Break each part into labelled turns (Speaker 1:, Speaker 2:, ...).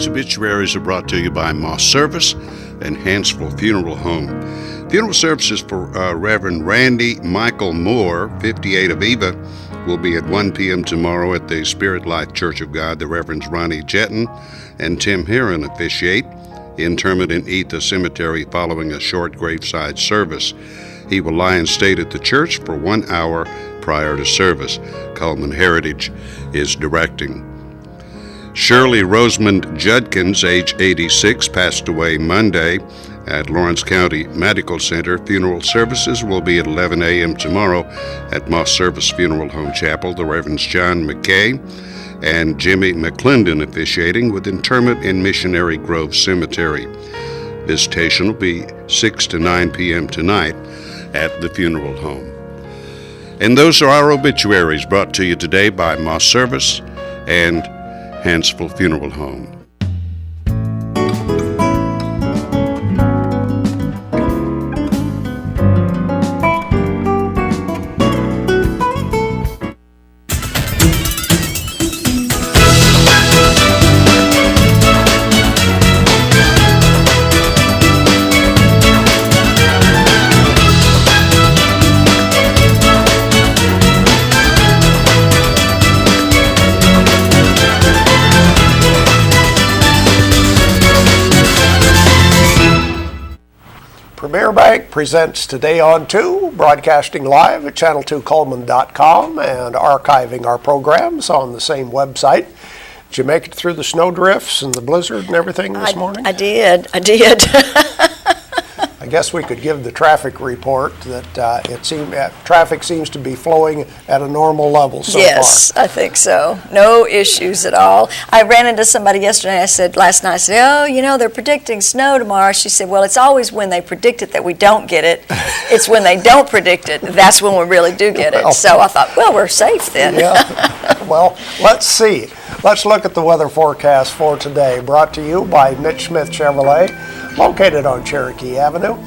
Speaker 1: obituaries are brought to you by Moss Service and Hansville Funeral Home. Funeral services for Reverend Randy Michael Moore, 58 of Eva, will be at 1 p.m. tomorrow at the Spirit Life Church of God. The Reverends Ronnie Jetton and Tim Heron officiate. Interment in Etha Cemetery following a short graveside service. He will lie in state at the church for 1 hour prior to service. Coleman Heritage is directing. Shirley Rosamond Judkins, age 86, passed away Monday at Lawrence County Medical Center. Funeral services will be at 11 a.m. tomorrow at Moss Service Funeral Home Chapel. The Reverends John McKay and Jimmy McClendon officiating, with interment in Missionary Grove Cemetery. Visitation will be 6 to 9 p.m. tonight at the funeral home. And those are our obituaries brought to you today by Moss Service and Hansville Funeral Home.
Speaker 2: Premier Bank presents Today on 2, broadcasting live at channel2coleman.com and archiving our programs on the same website. Did you make it through the snow drifts and the blizzard and everything this morning?
Speaker 3: I did.
Speaker 2: I guess we could give the traffic report that traffic seems to be flowing at a normal level so far.
Speaker 3: Yes, I think so. No issues at all. I ran into somebody yesterday. Last night, I said, they're predicting snow tomorrow. She said, well, it's always when they predict it that we don't get it. It's when they don't predict it, that's when we really do get it. So I thought, well, we're safe then.
Speaker 2: Yeah. Well, let's see. Let's look at the weather forecast for today, brought to you by Mitch Smith Chevrolet, located on Cherokee Avenue.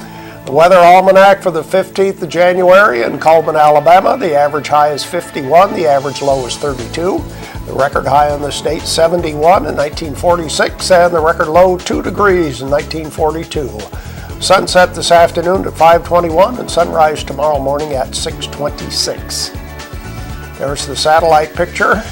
Speaker 2: The weather almanac for the 15th of January in Cullman, Alabama. The average high is 51, the average low is 32. The record high in the state, 71 in 1946, and the record low, 2 degrees in 1942. Sunset this afternoon at 5:21 and sunrise tomorrow morning at 6:26. There's the satellite picture.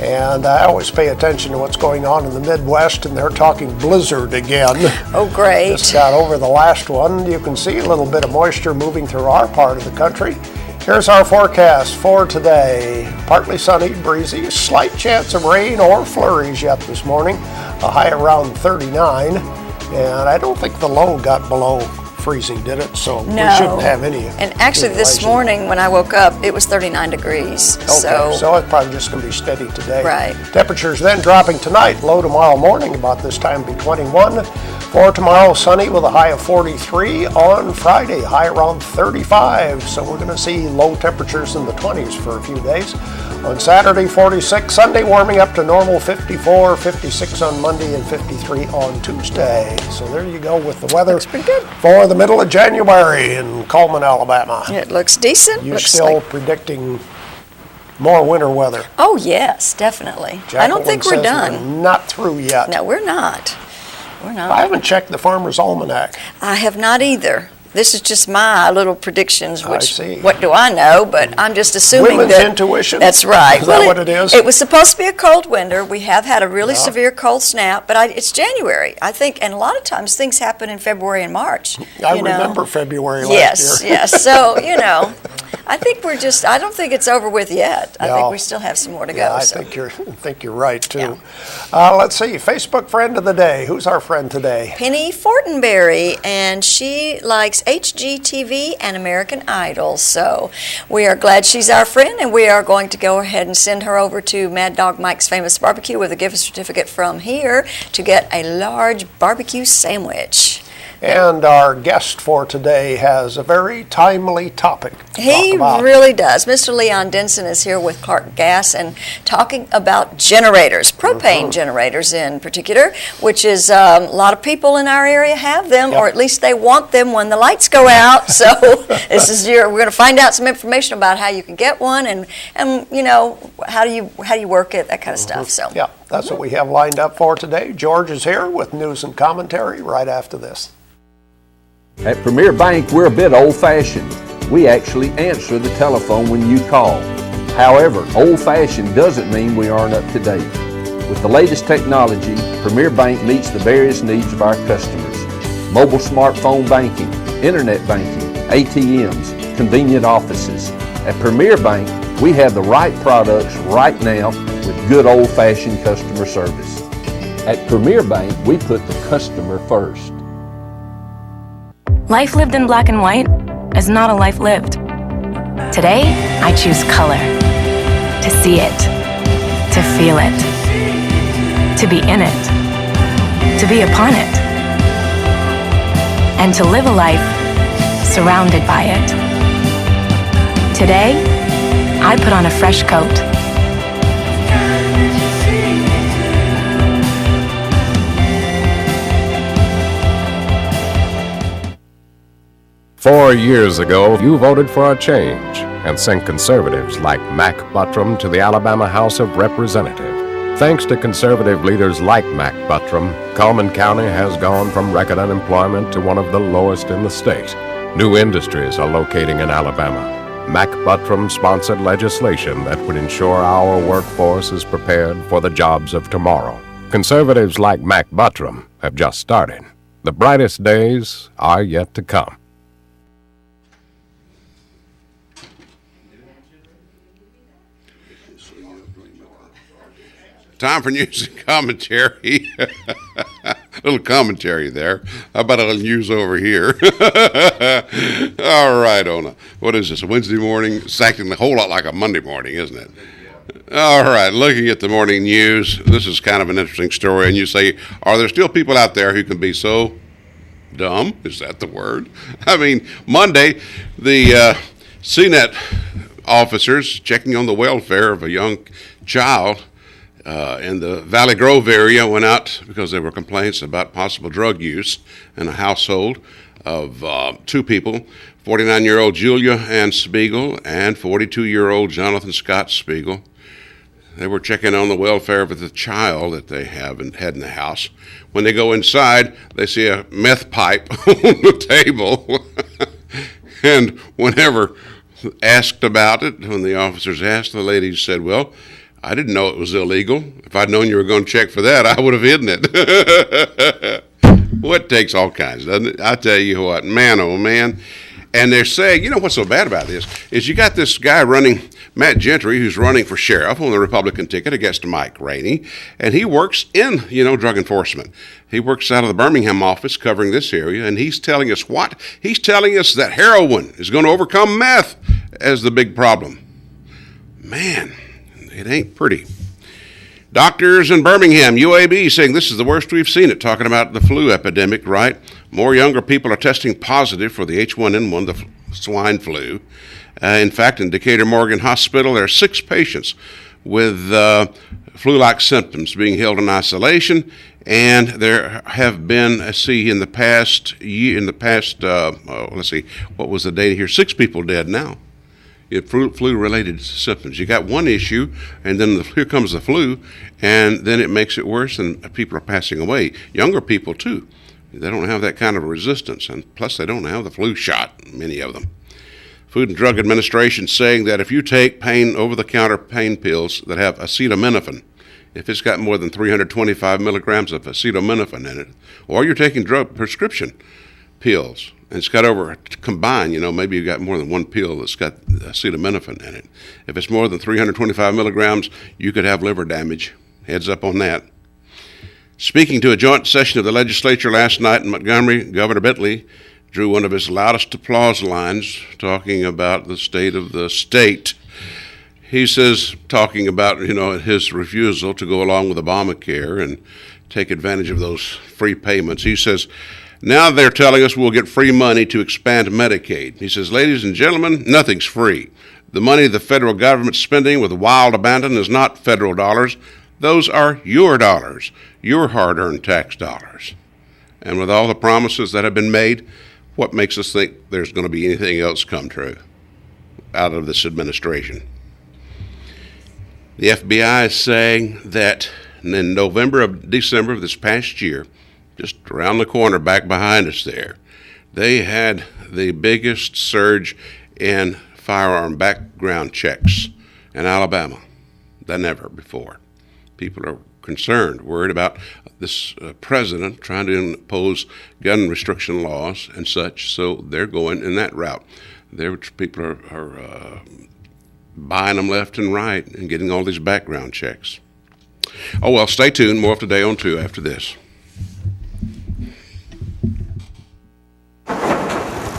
Speaker 2: And I always pay attention to what's going on in the Midwest, and they're talking blizzard again.
Speaker 3: Oh, great.
Speaker 2: Just got over the last one. You can see a little bit of moisture moving through our part of the country. Here's our forecast for today. Partly sunny, breezy, slight chance of rain or flurries yet this morning. A high around 39, and I don't think the low got below freezing, did it? So
Speaker 3: no.
Speaker 2: We shouldn't have any.
Speaker 3: And actually this morning when I woke up, it was 39 degrees.
Speaker 2: Okay, so it's probably just going to be steady today.
Speaker 3: Right.
Speaker 2: Temperatures then dropping tonight. Low tomorrow morning, about this time, be 21. For tomorrow, sunny with a high of 43. On Friday, high around 35. So we're going to see low temperatures in the 20s for a few days. On Saturday, 46. Sunday, warming up to normal, 54. 56 on Monday and 53 on Tuesday. So there you go with the weather.
Speaker 3: Looks pretty good.
Speaker 2: For the middle of January in Cullman, Alabama.
Speaker 3: It looks decent.
Speaker 2: You're
Speaker 3: looks
Speaker 2: still predicting more winter weather.
Speaker 3: Oh, yes, definitely. I don't think we're done.
Speaker 2: We're not through yet.
Speaker 3: No, we're not. We're not.
Speaker 2: I haven't checked the Farmer's Almanac.
Speaker 3: I have not either. This is just my little predictions, which,
Speaker 2: I see.
Speaker 3: What do I know? But I'm just assuming
Speaker 2: Women's
Speaker 3: that...
Speaker 2: intuition?
Speaker 3: That's right.
Speaker 2: Is that what it is?
Speaker 3: It was supposed to be a cold winter. We have had a really severe cold snap, but it's January, I think, and a lot of times things happen in February and March.
Speaker 2: I remember February last year.
Speaker 3: Yes. So, I think I don't think it's over with yet. I think we still have some more to go.
Speaker 2: I think you're right, too. Yeah. Let's see, Facebook friend of the day. Who's our friend today?
Speaker 3: Penny Fortenberry, and she likes HGTV and American Idol. So we are glad she's our friend, and we are going to go ahead and send her over to Mad Dog Mike's Famous Barbecue with a gift certificate from here to get a large barbecue sandwich.
Speaker 2: And our guest for today has a very timely topic to
Speaker 3: He
Speaker 2: talk about.
Speaker 3: really does. Mr. Leon Denson is here with Clark Gas and talking about generators, propane generators in particular, which is a lot of people in our area have them, or at least they want them when the lights go out. So we're going to find out some information about how you can get one and how do you work it, that kind of stuff. So
Speaker 2: yeah. That's what we have lined up for today. George is here with news and commentary right after this.
Speaker 4: At Premier Bank, we're a bit old-fashioned. We actually answer the telephone when you call. However, old-fashioned doesn't mean we aren't up to date. With the latest technology, Premier Bank meets the various needs of our customers. Mobile smartphone banking, internet banking, ATMs, convenient offices. At Premier Bank, we have the right products right now with good old-fashioned customer service. At Premier Bank, we put the customer first.
Speaker 5: Life lived in black and white is not a life lived. Today, I choose color. To see it. To feel it. To be in it. To be upon it. And to live a life surrounded by it. Today, I put on a fresh coat.
Speaker 6: Four years ago, you voted for a change and sent conservatives like Mac Buttram to the Alabama House of Representatives. Thanks to conservative leaders like Mac Buttram, Cullman County has gone from record unemployment to one of the lowest in the state. New industries are locating in Alabama. Mac Buttram sponsored legislation that would ensure our workforce is prepared for the jobs of tomorrow. Conservatives like Mac Buttram have just started. The brightest days are yet to come.
Speaker 1: Time for news and commentary. A little commentary there. How about a little news over here? All right, Ona. What is this, a Wednesday morning? It's acting a whole lot like a Monday morning, isn't it? All right, looking at the morning news, this is kind of an interesting story. And you say, are there still people out there who can be so dumb? Is that the word? I mean, Monday, the CNET officers checking on the welfare of a young child in the Valley Grove area went out because there were complaints about possible drug use in a household of two people, 49-year-old Julia Ann Spiegel and 42-year-old Jonathan Scott Spiegel. They were checking on the welfare of the child that they had in the house. When they go inside, they see a meth pipe on the table. And whenever asked about it, when the officers asked, the lady said, well, I didn't know it was illegal. If I'd known you were going to check for that, I would have hidden it. Well, it takes all kinds, doesn't it? I tell you what, man, oh man. And they're saying, you know what's so bad about this, is you got this guy running, Matt Gentry, who's running for sheriff on the Republican ticket against Mike Rainey, and he works in, drug enforcement. He works out of the Birmingham office covering this area, and he's telling us what? He's telling us that heroin is going to overcome meth as the big problem. Man. It ain't pretty. Doctors in Birmingham, UAB, saying this is the worst we've seen it, talking about the flu epidemic, right? More younger people are testing positive for the H1N1, the swine flu. In fact, in Decatur Morgan Hospital, there are 6 patients with flu-like symptoms being held in isolation, and there have been, let's see, what was the data here? 6 people dead now. Flu-related symptoms. You got one issue, and then here comes the flu, and then it makes it worse, and people are passing away. Younger people, too. They don't have that kind of resistance, and plus they don't have the flu shot, many of them. Food and Drug Administration saying that if you take over-the-counter pain pills that have acetaminophen, if it's got more than 325 milligrams of acetaminophen in it, or you're taking prescription pills, and it's got combined, maybe you've got more than one pill that's got acetaminophen in it. If it's more than 325 milligrams, you could have liver damage. Heads up on that. Speaking to a joint session of the legislature last night in Montgomery, Governor Bentley drew one of his loudest applause lines, talking about the state of the state. He says, talking about, his refusal to go along with Obamacare and take advantage of those free payments. He says, now they're telling us we'll get free money to expand Medicaid. He says, ladies and gentlemen, nothing's free. The money the federal government's spending with wild abandon is not federal dollars. Those are your dollars, your hard-earned tax dollars. And with all the promises that have been made, what makes us think there's going to be anything else come true out of this administration? The FBI is saying that And in December of this past year, just around the corner back behind us there, they had the biggest surge in firearm background checks in Alabama than ever before. People are concerned, worried about this president trying to impose gun restriction laws and such, so they're going in that route. People are buying them left and right and getting all these background checks. Oh, well, stay tuned. More of Today on 2 after this.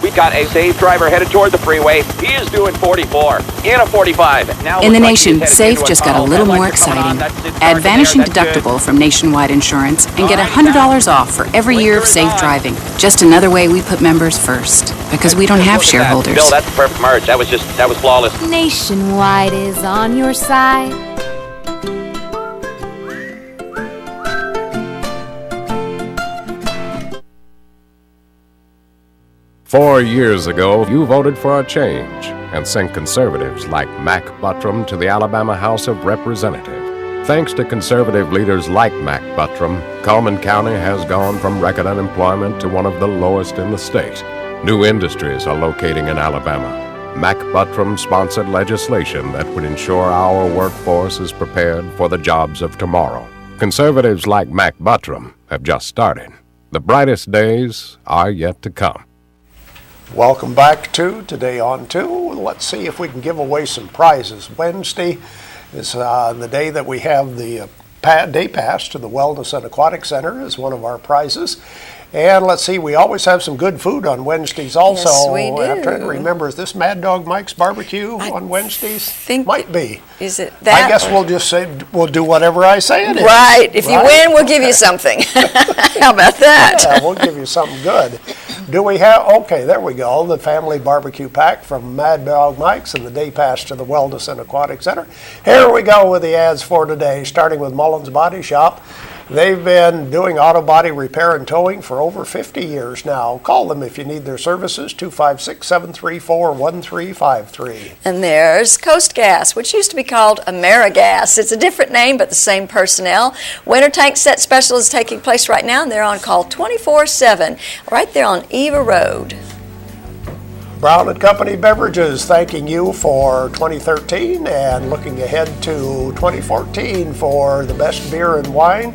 Speaker 7: We got a safe driver headed toward the freeway. He is doing 44 in a 45. Now
Speaker 8: in the nation, Safe just got a little more exciting. Add vanishing deductible from Nationwide Insurance and get $100 off for every year of safe driving. Just another way we put members first, because we don't have shareholders.
Speaker 7: Bill, that's the perfect merge. That was flawless.
Speaker 9: Nationwide is on your side.
Speaker 6: "4 years ago, you voted for a change and sent conservatives like Mac Buttram to the Alabama House of Representatives. Thanks to conservative leaders like Mac Buttram, Coleman County has gone from record unemployment to one of the lowest in the state. New industries are locating in Alabama. Mac Buttram sponsored legislation that would ensure our workforce is prepared for the jobs of tomorrow. Conservatives like Mac Buttram have just started. The brightest days are yet to come."
Speaker 2: Welcome back to Today on 2. Let's see if we can give away some prizes. Wednesday is the day that we have the day pass to the Wellness and Aquatic Center as one of our prizes. And let's see, we always have some good food on Wednesdays also.
Speaker 3: Yes, we do.
Speaker 2: I'm trying to remember, is this Mad Dog Mike's Barbecue on Wednesdays?
Speaker 3: Might
Speaker 2: be.
Speaker 3: Is it that?
Speaker 2: I guess we'll just say, we'll do whatever I say it is.
Speaker 3: Right. If you win, we'll give you something. How about that?
Speaker 2: Yeah, we'll give you something good. Do we have, okay, there we go, the family barbecue pack from Mad Dog Mike's and the day pass to the Wellness and Aquatic Center. Here we go with the ads for today, starting with Mullins Body Shop. They've been doing auto body repair and towing for over 50 years now. Call them if you need their services, 256-734-1353.
Speaker 3: And there's Coast Gas, which used to be called AmeriGas. It's a different name, but the same personnel. Winter tank set special is taking place right now, and they're on call 24/7, right there on Eva Road.
Speaker 2: Brown & Company Beverages thanking you for 2013 and looking ahead to 2014 for the best beer and wine.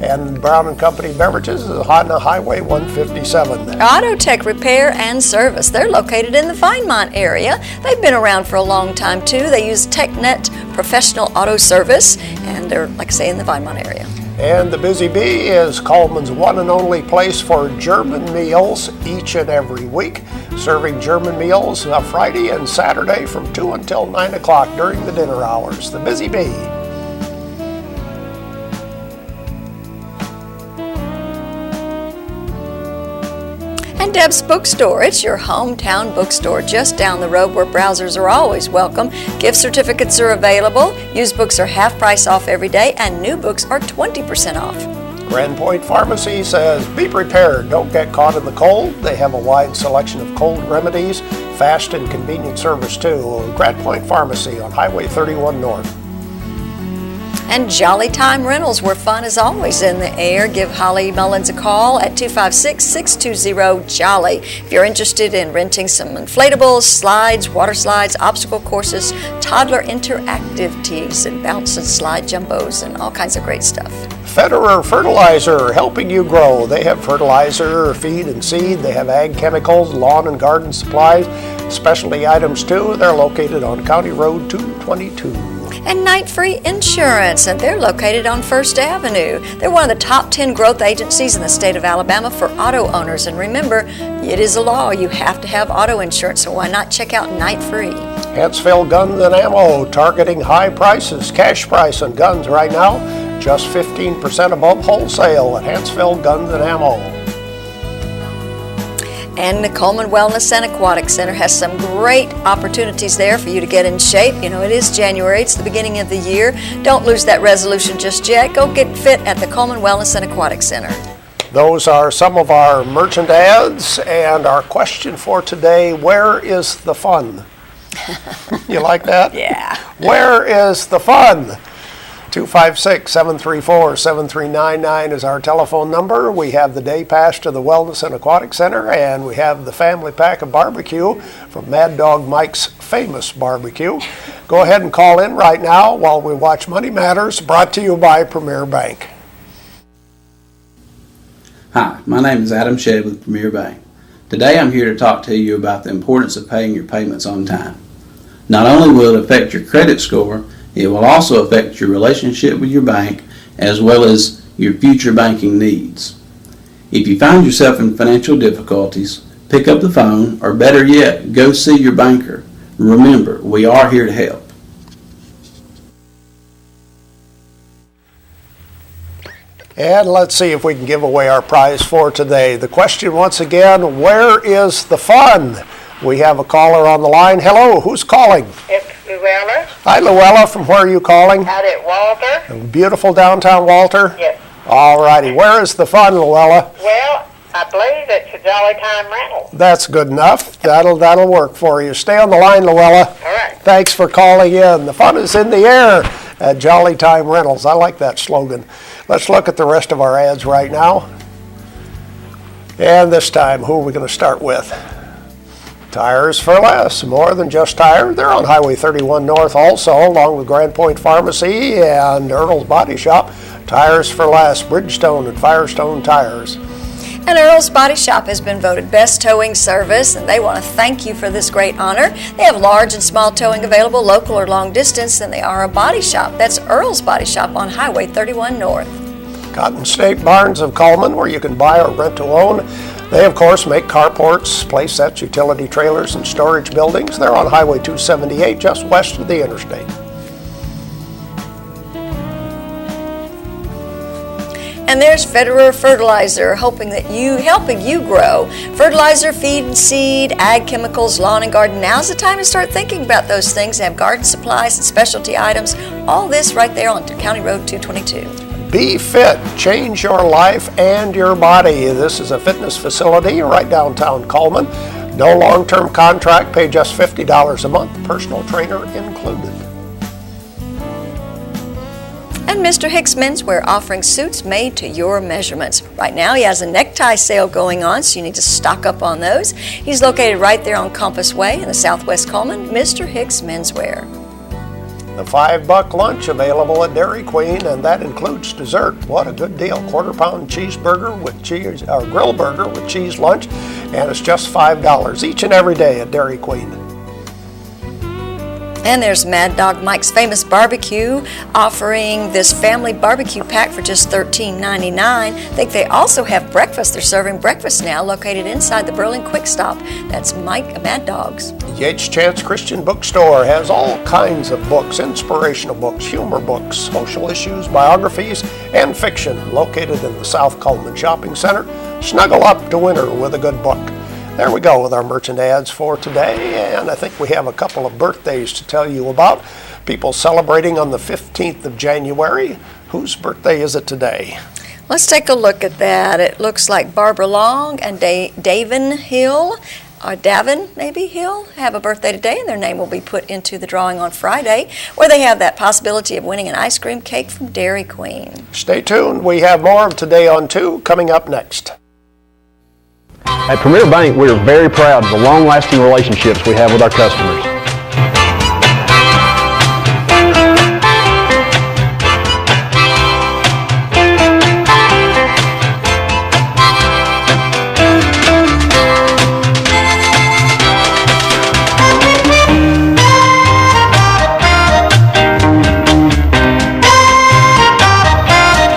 Speaker 2: And Brown & Company Beverages is on Highway 157.
Speaker 3: Auto Tech Repair and Service. They're located in the Vinemont area. They've been around for a long time, too. They use TechNet Professional Auto Service, and they're, like I say, in the Vinemont area.
Speaker 2: And the Busy Bee is Coleman's one and only place for German meals each and every week, serving German meals Friday and Saturday from 2 until 9 o'clock during the dinner hours. The Busy Bee.
Speaker 3: And Deb's Bookstore. It's your hometown bookstore just down the road where browsers are always welcome. Gift certificates are available. Used books are half price off every day, and new books are 20% off.
Speaker 2: Grand Point Pharmacy says, be prepared. Don't get caught in the cold. They have a wide selection of cold remedies, fast and convenient service too. Grand Point Pharmacy on Highway 31 North.
Speaker 3: And Jolly Time Rentals, where fun is always in the air. Give Holly Mullins a call at 256-620-JOLLY. If you're interested in renting some inflatables, slides, water slides, obstacle courses, toddler interactivities, and bounce and slide jumbos, and all kinds of great stuff.
Speaker 2: Federer Fertilizer, helping you grow. They have fertilizer, feed and seed. They have ag chemicals, lawn and garden supplies, specialty items too. They're located on County Road 222.
Speaker 3: And Night Free Insurance, and they're located on First Avenue. They're one of the top 10 growth agencies in the state of Alabama for auto owners. And remember, it is a law. You have to have auto insurance, so why not check out Night Free?
Speaker 2: Hansfield Guns and Ammo, targeting high prices. Cash price on guns right now, just 15% above wholesale at Hansfield Guns and Ammo.
Speaker 3: And the Coleman Wellness and Aquatic Center has some great opportunities there for you to get in shape. You know, it is January, it's the beginning of the year. Don't lose that resolution just yet. Go get fit at the Coleman Wellness and Aquatic Center.
Speaker 2: Those are some of our merchant ads, and our question for today, where is the fun? You like that?
Speaker 3: Yeah.
Speaker 2: Where is the fun? 256-734-7399 is our telephone number. We have the day pass to the Wellness and Aquatic Center, and we have the family pack of barbecue from Mad Dog Mike's Famous Barbecue. Go ahead and call in right now while we watch Money Matters, brought to you by Premier Bank.
Speaker 10: Hi, my name is Adam Shedd with Premier Bank. Today I'm here to talk to you about the importance of paying your payments on time. Not only will it affect your credit score, it will also affect your relationship with your bank as well as your future banking needs. If you find yourself in financial difficulties, pick up the phone, or better yet, go see your banker. Remember, we are here to help.
Speaker 2: And let's see if we can give away our prize for today. The question once again, where is the fun? We have a caller on the line. Hello, who's calling?
Speaker 11: It's Luella.
Speaker 2: Hi, Luella. From where are you calling?
Speaker 11: Out at Walter.
Speaker 2: Beautiful downtown Walter?
Speaker 11: Yes.
Speaker 2: All righty. Where is the fun, Luella?
Speaker 11: Well, I believe it's a Jolly Time rental.
Speaker 2: That's good enough. That'll work for you. Stay on the line, Luella.
Speaker 11: All right.
Speaker 2: Thanks for calling in. The fun is in the air at Jolly Time Rentals. I like that slogan. Let's look at the rest of our ads right now. And this time, who are we going to start with? Tires for Less, more than just tires. They're on Highway 31 North also, along with Grand Point Pharmacy and Earl's Body Shop. Tires for Less, Bridgestone and Firestone Tires.
Speaker 3: And Earl's Body Shop has been voted Best Towing Service, and they want to thank you for this great honor. They have large and small towing available, local or long distance, and they are a body shop. That's Earl's Body Shop on Highway 31 North.
Speaker 2: Cotton State Barns of Coleman, where you can buy or rent to own. They, of course, make carports, playsets, utility trailers, and storage buildings. They're on Highway 278, just west of the interstate.
Speaker 3: And there's Federer Fertilizer, helping you grow. Fertilizer, feed and seed, ag chemicals, lawn and garden. Now's the time to start thinking about those things. They have garden supplies and specialty items. All this right there on County Road 222.
Speaker 2: Be Fit, change your life and your body. This is a fitness facility right downtown Coleman. No long-term contract, pay just $50 a month, personal trainer included.
Speaker 3: And Mr. Hicks Menswear, offering suits made to your measurements. Right now he has a necktie sale going on, so you need to stock up on those. He's located right there on Compass Way in the Southwest Coleman, Mr. Hicks Menswear.
Speaker 2: The $5 lunch available at Dairy Queen, and that includes dessert. What a good deal. Quarter-pound cheeseburger with cheese, or grill burger with cheese lunch, and it's just $5 each and every day at Dairy Queen.
Speaker 3: And there's Mad Dog Mike's Famous Barbecue, offering this family barbecue pack for just $13.99. I think they also have breakfast. They're serving breakfast now, located inside the Berlin Quick Stop. That's Mad Dog's.
Speaker 2: Yates Chance Christian Bookstore has all kinds of books, inspirational books, humor books, social issues, biographies, and fiction, located in the South Coleman Shopping Center. Snuggle up to winter with a good book. There we go with our merchant ads for today, and I think we have a couple of birthdays to tell you about. People celebrating on the 15th of January. Whose birthday is it today?
Speaker 3: Let's take a look at that. It looks like Barbara Long and Davin Hill, or Davin maybe Hill, have a birthday today, and their name will be put into the drawing on Friday, where they have that possibility of winning an ice cream cake from Dairy Queen.
Speaker 2: Stay tuned. We have more of Today on 2 coming up next.
Speaker 4: At Premier Bank, we are very proud of the long-lasting relationships we have with our customers.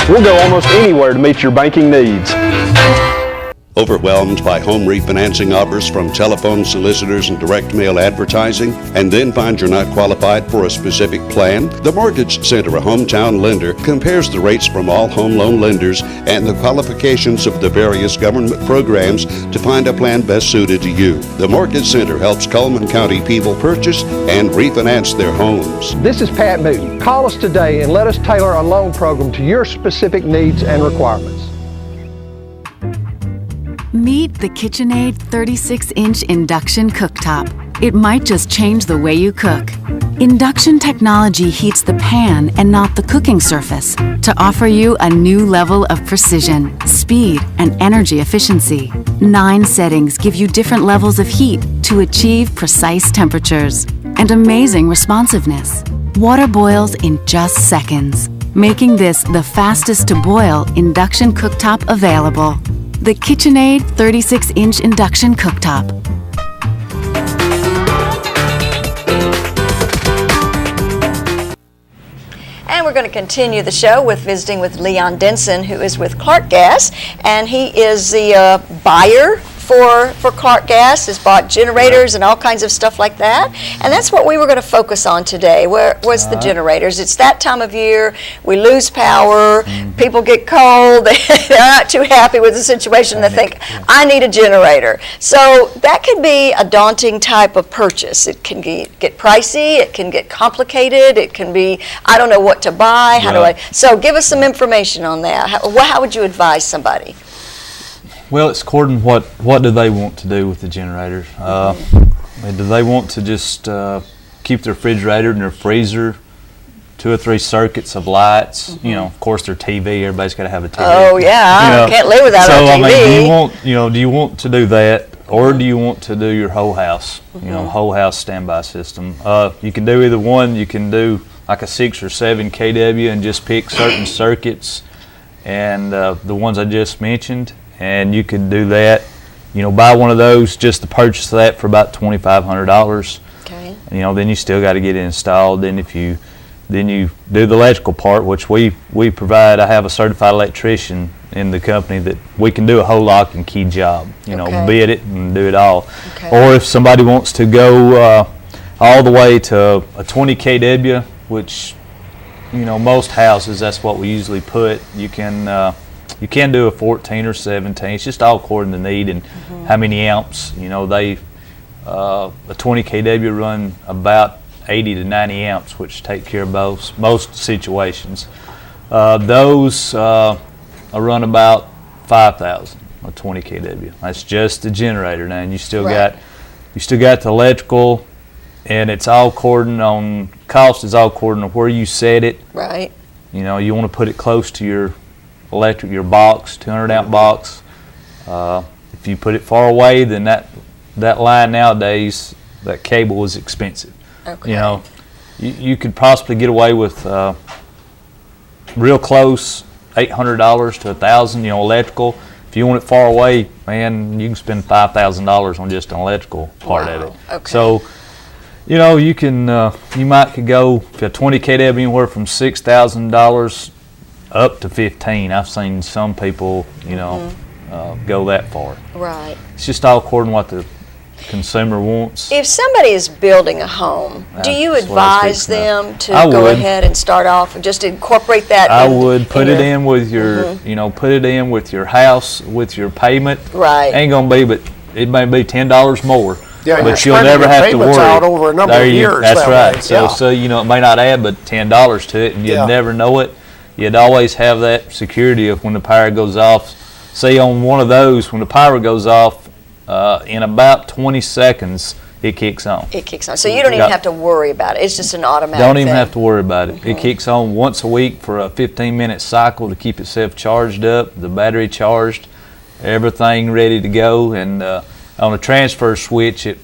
Speaker 4: We'll go almost anywhere to meet your banking needs.
Speaker 1: Overwhelmed by home refinancing offers from telephone solicitors and direct mail advertising, and then find you're not qualified for a specific plan? The Mortgage Center, a hometown lender, compares the rates from all home loan lenders and the qualifications of the various government programs to find a plan best suited to you. The Mortgage Center helps Coleman County people purchase and refinance their homes.
Speaker 12: This is Pat Newton. Call us today and let us tailor a loan program to your specific needs and requirements.
Speaker 8: Meet the KitchenAid 36-inch induction cooktop. It might just change the way you cook. Induction technology heats the pan and not the cooking surface to offer you a new level of precision, speed, and energy efficiency. 9 settings give you different levels of heat to achieve precise temperatures and amazing responsiveness. Water boils in just seconds, making this the fastest to boil induction cooktop available. The KitchenAid 36-inch induction cooktop.
Speaker 3: And we're going to continue the show with visiting with Leon Denson, who is with Clark Gas, and he is the buyer for Clark Gas, has bought generators and all kinds of stuff like that. And that's what we were going to focus on today. Where was the generators? It's that time of year. We lose power. People get cold. They're not too happy with the situation. They think, I need a generator. So that can be a daunting type of purchase. It can get pricey. It can get complicated. It can be, I don't know what to buy. How do I? So give us some information on that. How would you advise somebody?
Speaker 13: Well, it's according what do they want to do with the generators. Do they want to just keep their refrigerator and their freezer, 2 or 3 circuits of lights? You know, of course, their TV. Everybody's got to have a TV.
Speaker 3: Oh yeah, can't live without a TV.
Speaker 13: So I mean, do you want to do that, or do you want to do your whole house? You know, whole house standby system. You can do either one. You can do like a 6 or 7 kW and just pick certain circuits, and the ones I just mentioned. And you could do that, you know, buy one of those just to purchase that for about $2,500.
Speaker 3: Okay.
Speaker 13: You know, then you still got to get it installed. Then you do the electrical part, which we provide. I have a certified electrician in the company that we can do a whole lock and key job. You know, bid it and do it all.
Speaker 3: Okay.
Speaker 13: Or if somebody wants to go all the way to a 20 kW, which, you know, most houses, that's what we usually put. You can do a 14 or 17. It's just all according to need and how many amps. You know, a 20 kW run about 80 to 90 amps, which take care of most situations. Those run about 5,000, a 20 kW. That's just the generator now, and you still got the electrical, and it's all according on cost. Is all according to where you set it.
Speaker 3: Right.
Speaker 13: You know, you want to put it close to your box, 200 amp box. If you put it far away, then that line nowadays, that cable is expensive.
Speaker 3: Okay.
Speaker 13: You know, you could possibly get away with real close $800 to $1,000. You know, electrical. If you want it far away, man, you can spend $5,000 on just an electrical part of it.
Speaker 3: Okay.
Speaker 13: So, you know, you could go for a 20 kW anywhere from $6,000 up to 15. I've seen some people, you know, go that far.
Speaker 3: Right.
Speaker 13: It's just all according to what the consumer wants.
Speaker 3: If somebody is building a home, do you advise them to go ahead and start off and just incorporate that?
Speaker 13: I would put it in with your, you know, put it in with your house, with your payment.
Speaker 3: Right.
Speaker 13: Ain't gonna be, but it may be $10 more.
Speaker 2: Yeah,
Speaker 13: but you'll never have to worry.
Speaker 2: Out over a number of years.
Speaker 13: That's right.
Speaker 2: Way.
Speaker 13: So you know, it may not add but $10 to it, and you'd never know it. You'd always have that security of when the power goes off. Say on one of those, when the power goes off, in about 20 seconds, it kicks on.
Speaker 3: It kicks on. So you don't even have to worry about it. It's just an automatic
Speaker 13: Don't even
Speaker 3: thing.
Speaker 13: have to worry about it. It kicks on once a week for a 15-minute cycle to keep itself charged up, the battery charged, everything ready to go. And on a transfer switch, it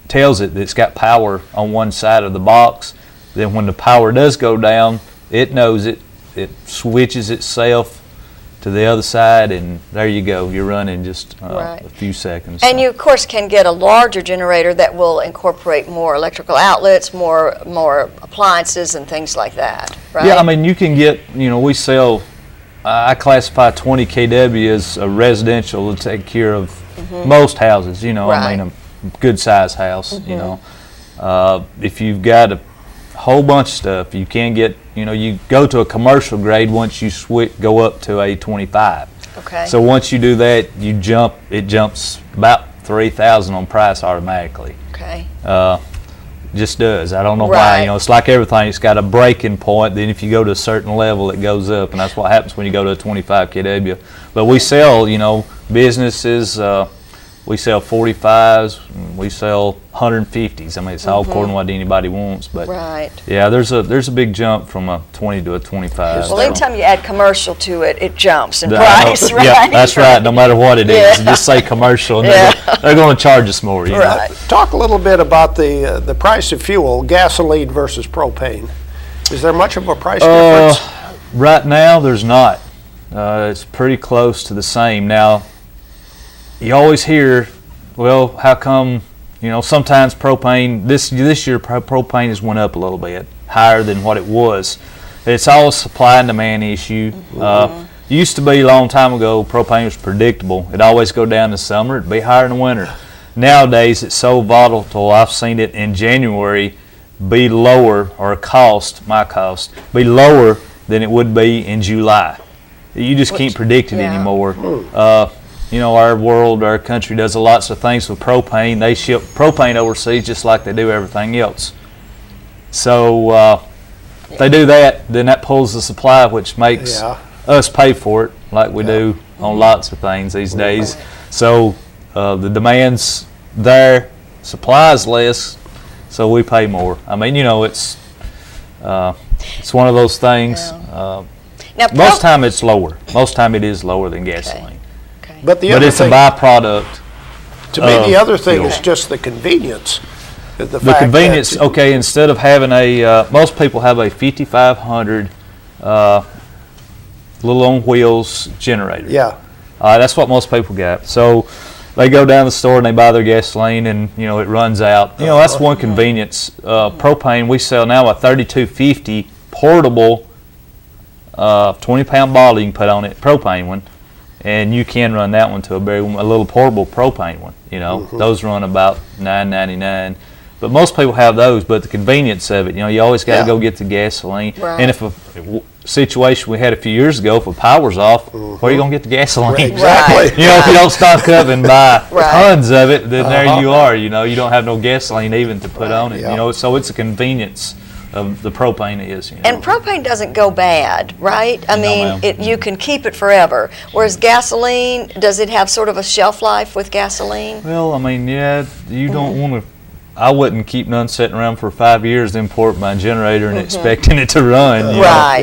Speaker 13: tells it that it's got power on one side of the box. Then when the power does go down, it knows it. It switches itself to the other side, and there you go. You're running just a few seconds.
Speaker 3: And you, of course, can get a larger generator that will incorporate more electrical outlets, more appliances, and things like that, right?
Speaker 13: Yeah, I mean, you can get, you know, we sell, I classify 20 kW as a residential to take care of most houses, you know. I mean, a good-sized house, you know. If you've got a whole bunch of stuff, you can get, you know, you go to a commercial grade once you go up to a 25.
Speaker 3: Okay.
Speaker 13: So once you do that, it jumps about $3,000 on price automatically.
Speaker 3: Okay.
Speaker 13: Just does. I don't know why. You know, it's like everything. It's got a breaking point. Then if you go to a certain level, it goes up, and that's what happens when you go to a 25 kW. But we sell, you know, businesses, We sell 45s, and we sell 150s. I mean, it's all according to what anybody wants. But
Speaker 3: Right.
Speaker 13: yeah, there's a big jump from a 20 to a 25.
Speaker 3: Well, anytime you add commercial to it, it jumps in
Speaker 13: I know.
Speaker 3: price, right?
Speaker 13: Yeah, that's right. No matter what it is,
Speaker 3: Yeah.
Speaker 13: just say commercial, and
Speaker 3: Yeah.
Speaker 13: they're going to charge us more. You know?
Speaker 3: Right.
Speaker 2: Talk a little bit about the price of fuel, gasoline versus propane. Is there much of a price difference?
Speaker 13: Right now, there's not. It's pretty close to the same. Now, you always hear, well, how come, sometimes propane, this year propane has went up a little bit, higher than what it was. It's all a supply and demand issue. Used to be a long time ago, propane was predictable. It'd always go down in the summer, it'd be higher in the winter. Nowadays, it's so volatile, I've seen it in January be lower, or my cost, be lower than it would be in July. You just can't predict it anymore. Our country does lots of things with propane. They ship propane overseas just like they do everything else. So if they do that, then that pulls the supply, which makes us pay for it like we do on lots of things these days. So the demand's there, supply's less, so we pay more. I mean, it's one of those things.
Speaker 3: Now,
Speaker 13: most time it's lower. Most time it is lower than gasoline.
Speaker 3: Okay.
Speaker 2: But
Speaker 13: it's a byproduct.
Speaker 2: To me, the other thing
Speaker 13: fuel.
Speaker 2: is just the convenience. The
Speaker 13: The convenience, okay, instead of having most people have a 5500 little on wheels generator.
Speaker 2: Yeah.
Speaker 13: That's what most people got. So they go down to the store and they buy their gasoline, and it runs out. That's one convenience. Propane, we sell now a 3250 portable 20-pound bottle you can put on it, propane one, and you can run that one to a little portable propane one. Those run about $9.99. But most people have those, but the convenience of it, you always got to go get the gasoline.
Speaker 3: Right.
Speaker 13: And if a situation we had a few years ago, if a power's off, where are you going to get the gasoline?
Speaker 2: Right, exactly.
Speaker 13: If you don't stock up and buy
Speaker 3: Right.
Speaker 13: tons of it, then there you are. You don't have no gasoline even to put on it. So it's a convenience of the propane is.
Speaker 3: And propane doesn't go bad, right? I mean,
Speaker 13: ma'am.
Speaker 3: you can keep it forever. Whereas gasoline, does it have sort of a shelf life with gasoline?
Speaker 13: Well, I mean, you don't want to. I wouldn't keep none sitting around for 5 years, then pour it by a generator and expecting it to run.
Speaker 3: Right.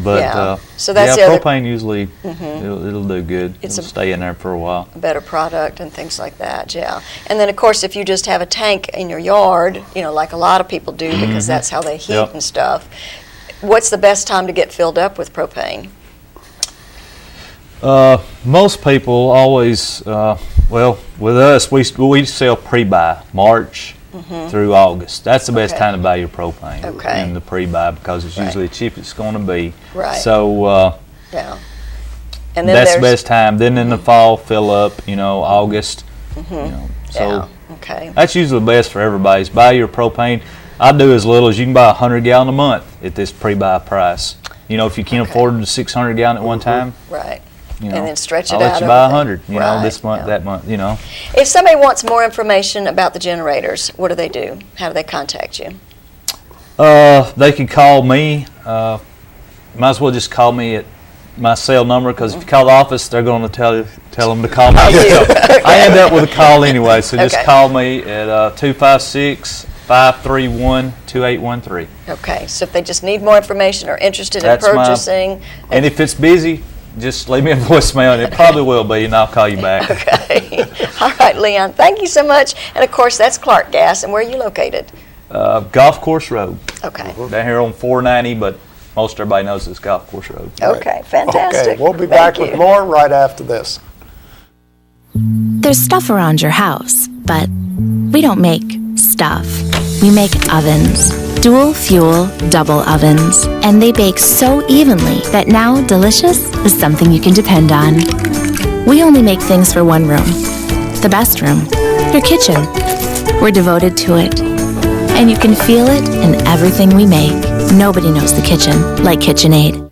Speaker 13: But
Speaker 3: so that's the other,
Speaker 13: propane usually it'll do good. It'll stay in there for a while.
Speaker 3: better product and things like that, yeah. And then, of course, if you just have a tank in your yard, like a lot of people do because that's how they heat and stuff, what's the best time to get filled up with propane?
Speaker 13: Most people always, with us, we sell pre-buy, March through August. That's the best time to buy your propane in the pre-buy because it's usually the cheapest it's going to be.
Speaker 3: Right.
Speaker 13: So
Speaker 3: And then
Speaker 13: that's the best time. Then in the fall, fill up, August. So that's usually the best for everybody is buy your propane. I do as little as you can buy 100 gallon a month at this pre-buy price. If you can't afford the 600 gallon at one time.
Speaker 3: Right. And then stretch it
Speaker 13: I'll
Speaker 3: out.
Speaker 13: let you buy 100,
Speaker 3: Right,
Speaker 13: this month, that month,
Speaker 3: If somebody wants more information about the generators, what do they do? How do they contact you?
Speaker 13: They can call me. Might as well just call me at my cell number because if you call the office, they're going to tell them to call me. So I end up with a call anyway, so just call me at 256-531-2813.
Speaker 3: Okay, so if they just need more information or interested in purchasing.
Speaker 13: And if it's busy, just leave me a voicemail, and it probably will be, and I'll call you back.
Speaker 3: Okay. All right, Leon, thank you so much. And of course, that's Clark Gas. And where are you located?
Speaker 13: Golf Course Road.
Speaker 3: Okay.
Speaker 13: Down here on 490, but most everybody knows it's Golf Course Road.
Speaker 3: Okay, fantastic.
Speaker 2: Okay, we'll be back with more right after this.
Speaker 5: There's stuff around your house, but we don't make stuff. We make ovens. Dual fuel, double ovens. And they bake so evenly that now delicious is something you can depend on. We only make things for one room. The best room. Your kitchen. We're devoted to it. And you can feel it in everything we make. Nobody knows the kitchen like KitchenAid.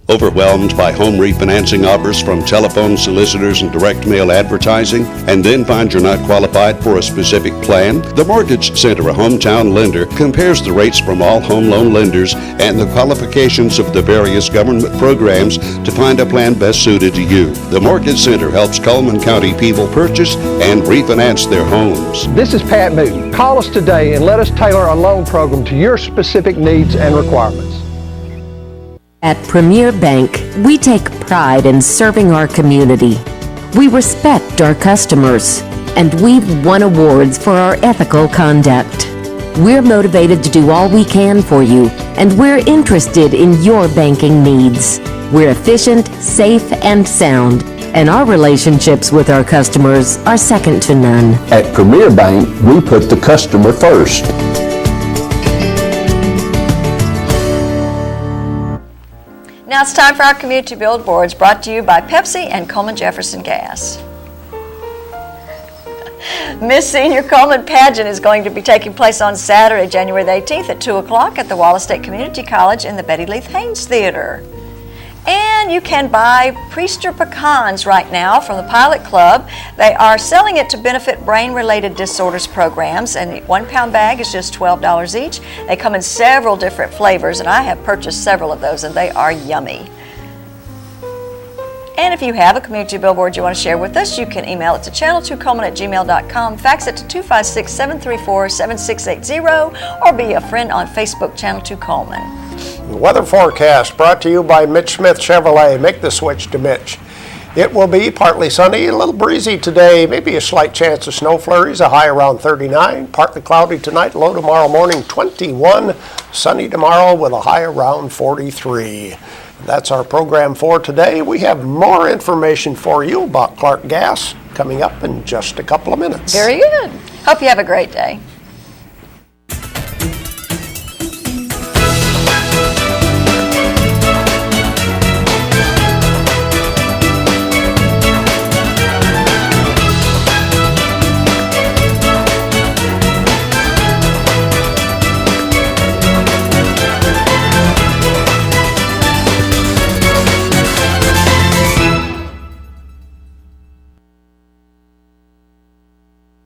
Speaker 1: Overwhelmed by home refinancing offers from telephone solicitors and direct mail advertising, and then find you're not qualified for a specific plan? The Mortgage Center, a hometown lender, compares the rates from all home loan lenders and the qualifications of the various government programs to find a plan best suited to you. The Mortgage Center helps Coleman County people purchase and refinance their homes.
Speaker 12: This is Pat Newton. Call us today and let us tailor a loan program to your specific needs and requirements.
Speaker 14: At Premier Bank, we take pride in serving our community. We respect our customers, and we've won awards for our ethical conduct. We're motivated to do all we can for you, and we're interested in your banking needs. We're efficient, safe, and sound, and our relationships with our customers are second to none.
Speaker 4: At Premier Bank, we put the customer first.
Speaker 3: Now it's time for our community billboards, brought to you by Pepsi and Coleman Jefferson Gas. Miss Senior Coleman Pageant is going to be taking place on Saturday, January the 18th at 2 o'clock at the Wallace State Community College in the Betty Leith Haynes Theater. And you can buy Priester pecans right now from the Pilot Club. They are selling it to benefit brain-related disorders programs, and the 1 pound bag is just $12 each. They come in several different flavors, and I have purchased several of those, and they are yummy. And if you have a community billboard you want to share with us, you can email it to channel2coleman@gmail.com, fax it to 256-734-7680, or be a friend on Facebook, Channel 2 Coleman.
Speaker 2: The weather forecast brought to you by Mitch Smith Chevrolet. Make the switch to Mitch. It will be partly sunny, a little breezy today, maybe a slight chance of snow flurries, a high around 39. Partly cloudy tonight, low tomorrow morning 21. Sunny tomorrow with a high around 43. That's our program for today. We have more information for you about Clark Gas coming up in just a couple of minutes.
Speaker 3: Very good. Hope you have a great day.